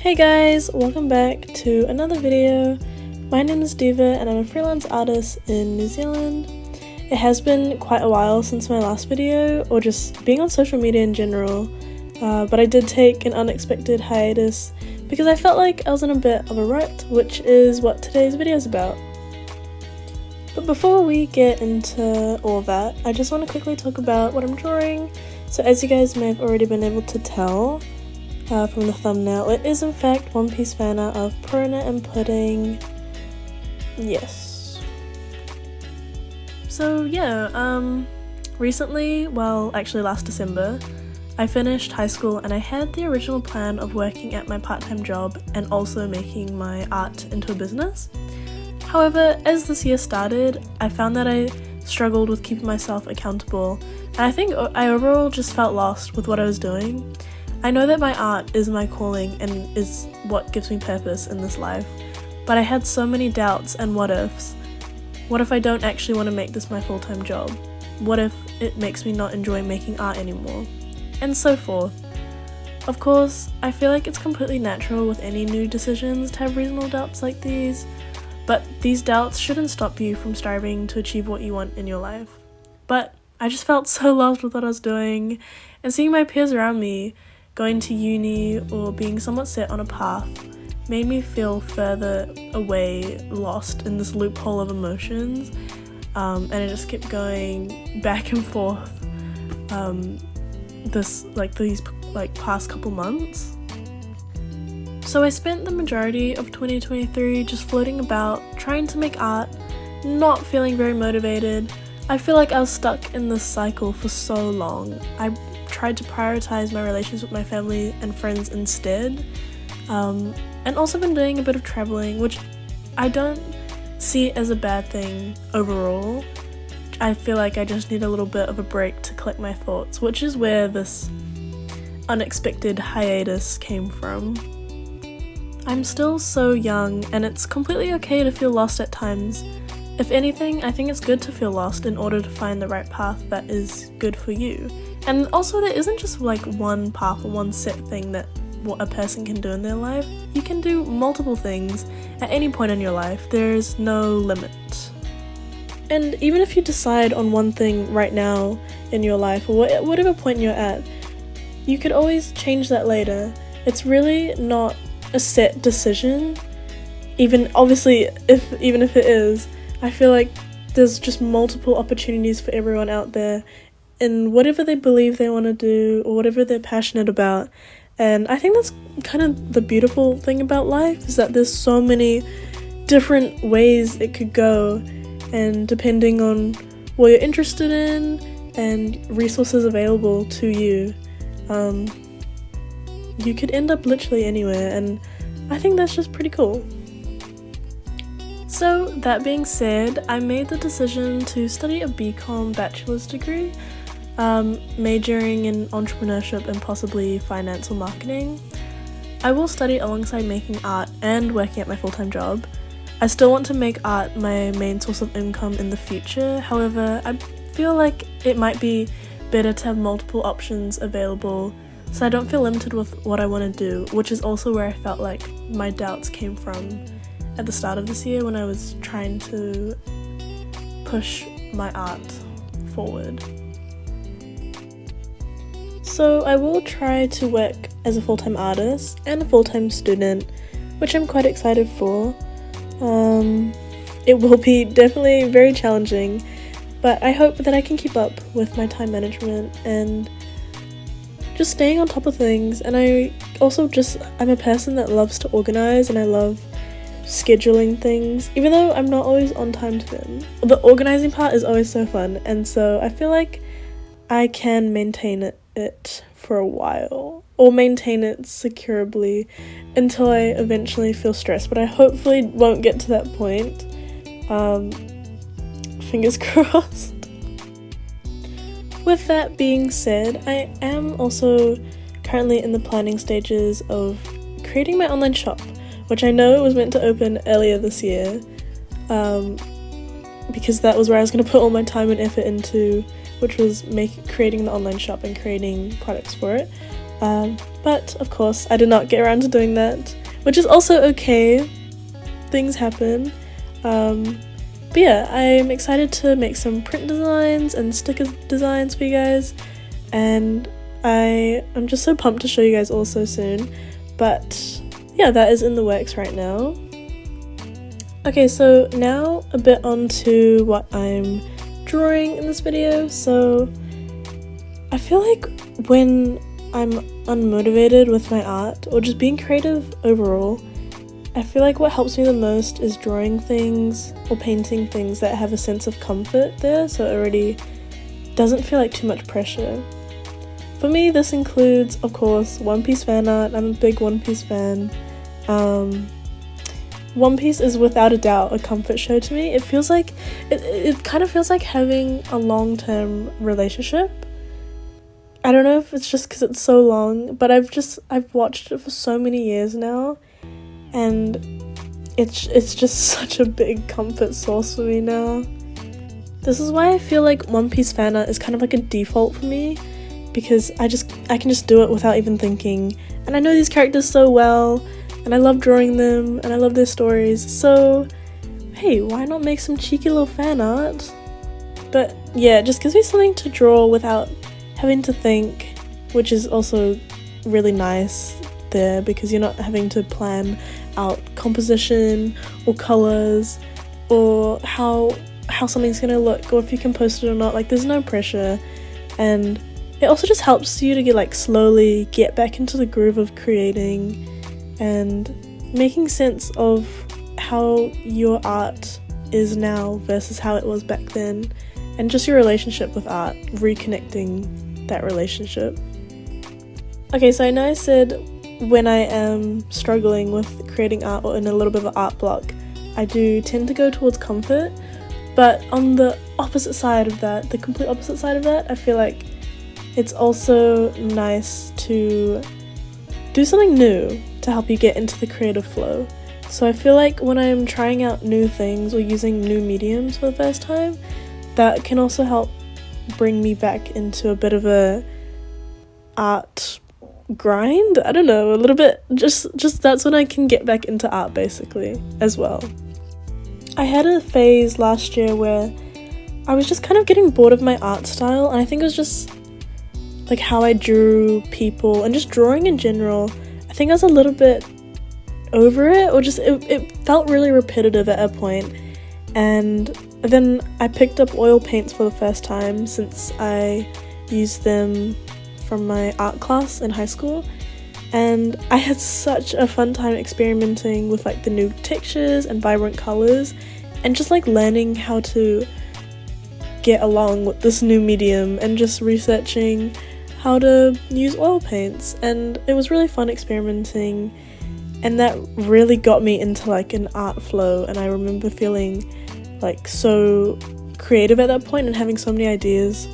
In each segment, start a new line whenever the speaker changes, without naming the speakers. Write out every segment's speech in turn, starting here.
Hey guys, welcome back to another video. My name is Diva and I'm a freelance artist in New Zealand. It has been quite a while since my last video, or just being on social media in general, but I did take an unexpected hiatus because I felt like I was in a bit of a rut, which is what today's video is about. But before we get into all that, I just want to quickly talk about what I'm drawing. So as you guys may have already been able to tell, from the thumbnail, it is in fact One Piece fan art of Perona and Pudding. Yes. So yeah, recently, well actually last December, I finished high school and I had the original plan of working at my part-time job and also making my art into a business. However, as this year started, I found that I struggled with keeping myself accountable, and I think I overall just felt lost with what I was doing. I know that my art is my calling and is what gives me purpose in this life, but I had so many doubts and what ifs. What if I don't actually want to make this my full-time job? What if it makes me not enjoy making art anymore? And so forth. Of course, I feel like it's completely natural with any new decisions to have reasonable doubts like these, but these doubts shouldn't stop you from striving to achieve what you want in your life. But I just felt so lost with what I was doing, and seeing my peers around me going to uni or being somewhat set on a path made me feel further away, lost in this loophole of emotions, and I just kept going back and forth these past couple months. So I spent the majority of 2023 just floating about, trying to make art, not feeling very motivated. I feel like I was stuck in this cycle for so long. I tried to prioritize my relations with my family and friends instead, and also been doing a bit of traveling, which I don't see as a bad thing overall. I feel like I just need a little bit of a break to collect my thoughts, which is where this unexpected hiatus came from. I'm still so young, and it's completely okay to feel lost at times. If anything, I think it's good to feel lost in order to find the right path that is good for you. And also, there isn't just like one path or one set thing that what a person can do in their life. You can do multiple things at any point in your life. There's no limit. And even if you decide on one thing right now in your life, or whatever point you're at, you could always change that later. It's really not a set decision. Even if it is, I feel like there's just multiple opportunities for everyone out there in whatever they believe they want to do or whatever they're passionate about. And I think that's kind of the beautiful thing about life, is that there's so many different ways it could go, and depending on what you're interested in and resources available to you, you could end up literally anywhere, and I think that's just pretty cool. So that being said, I made the decision to study a BCom bachelor's degree, majoring in entrepreneurship and possibly finance or marketing. I will study alongside making art and working at my full-time job. I still want to make art my main source of income in the future. However, I feel like it might be better to have multiple options available so I don't feel limited with what I want to do, which is also where I felt like my doubts came from at the start of this year when I was trying to push my art forward. So I will try to work as a full-time artist and a full-time student, which I'm quite excited for. It will be definitely very challenging, but I hope that I can keep up with my time management and just staying on top of things. And I'm a person that loves to organize, and I love scheduling things, even though I'm not always on time to them. The organizing part is always so fun, and so I feel like I can maintain it for a while, or maintain it securely until I eventually feel stressed, but I hopefully won't get to that point. Fingers crossed. With that being said, I am also currently in the planning stages of creating my online shop, which I know it was meant to open earlier this year, because that was where I was going to put all my time and effort into, which was creating the online shop and creating products for it. But of course I did not get around to doing that, which is also okay. Things happen. But yeah, I'm excited to make some print designs and sticker designs for you guys, and I'm just so pumped to show you guys all so soon. But yeah, that is in the works right now. Okay, so now a bit onto what I'm drawing in this video. So I feel like when I'm unmotivated with my art or just being creative overall, I feel like what helps me the most is drawing things or painting things that have a sense of comfort there, so it already doesn't feel like too much pressure. For me, this includes, of course, One Piece fan art. I'm a big One Piece fan. One Piece is without a doubt a comfort show to me. It feels like, it kind of feels like having a long-term relationship. I don't know if it's just because it's so long, but I've watched it for so many years now, and it's just such a big comfort source for me now. This is why I feel like One Piece fan art is kind of like a default for me, because I can just do it without even thinking, and I know these characters so well, and I love drawing them, and I love their stories, so hey, why not make some cheeky little fan art? But yeah, it just gives me something to draw without having to think, which is also really nice there, because you're not having to plan out composition or colors or how something's gonna look, or if you can post it or not. Like, there's no pressure, and it also just helps you to slowly get back into the groove of creating and making sense of how your art is now versus how it was back then, and just your relationship with art, reconnecting that relationship. Okay, so I know I said when I am struggling with creating art or in a little bit of an art block, I do tend to go towards comfort, but on the opposite side of that, the complete opposite side of that, I feel like it's also nice to do something new to help you get into the creative flow. So I feel like when I'm trying out new things or using new mediums for the first time, that can also help bring me back into a bit of a art grind. I don't know, a little bit, just that's when I can get back into art basically as well. I had a phase last year where I was just kind of getting bored of my art style, and I think it was just like how I drew people and just drawing in general. I think I was a little bit over it, or just it felt really repetitive at a point. And then I picked up oil paints for the first time since I used them from my art class in high school, and I had such a fun time experimenting with like the new textures and vibrant colors, and just like learning how to get along with this new medium and just researching how to use oil paints. And it was really fun experimenting, and that really got me into like an art flow, and I remember feeling like so creative at that point and having so many ideas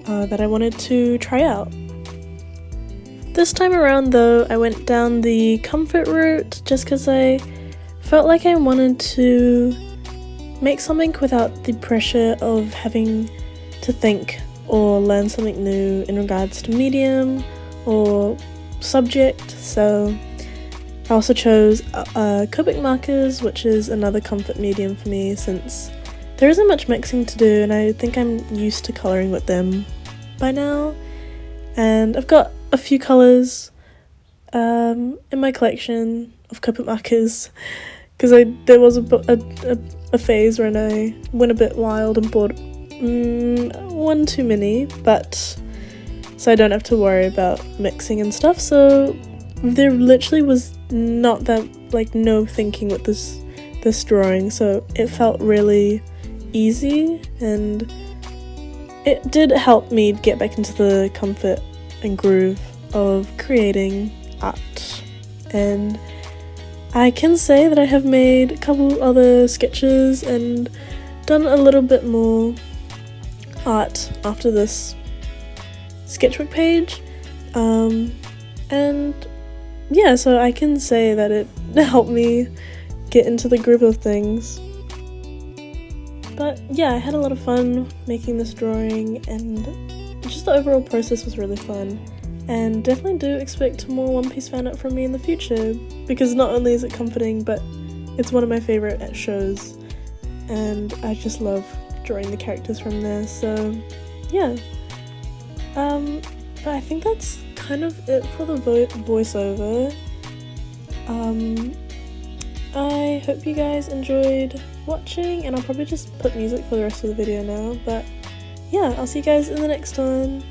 that I wanted to try out. This time around though, I went down the comfort route just because I felt like I wanted to make something without the pressure of having to think or learn something new in regards to medium or subject. So I also chose Copic markers, which is another comfort medium for me since there isn't much mixing to do, and I think I'm used to colouring with them by now. And I've got a few colours in my collection of Copic markers, because there was a phase when I went a bit wild and bought one too many, but so I don't have to worry about mixing and stuff. So there literally was not that, like, no thinking with this drawing, so it felt really easy, and it did help me get back into the comfort and groove of creating art. And I can say that I have made a couple other sketches and done a little bit more art after this sketchbook page, and yeah, so I can say that it helped me get into the groove of things. But yeah, I had a lot of fun making this drawing, and just the overall process was really fun. and definitely do expect more One Piece fan art from me in the future, because not only is it comforting, but it's one of my favourite shows, and I just love drawing the characters from there, so yeah. But I think that's kind of it for the voiceover. I hope you guys enjoyed watching, and I'll probably just put music for the rest of the video now, but yeah, I'll see you guys in the next one.